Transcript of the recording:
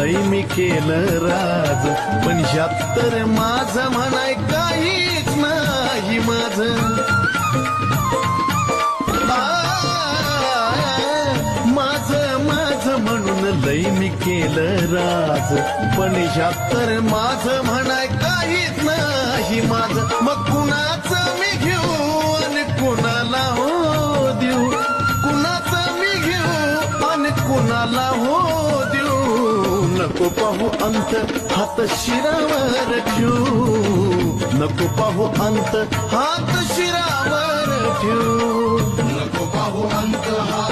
लय मी केलं राज, पण 76 माझं म्हणाय काहीच नाही माझं. माझं म्हणून लय मी केलं राज, पण 76 माझं म्हणाय काहीच नाही माझं. मग कुणाचं मी घेऊ आणि कुणाला हो देऊ, कुणाचं मी घेऊ आणि कुणाला हो देऊ. नको पाहू अंत हात शिरावर ठेवू, नको पाहू अंत हात शिरावर ठेवू, नको पाहू अंत हा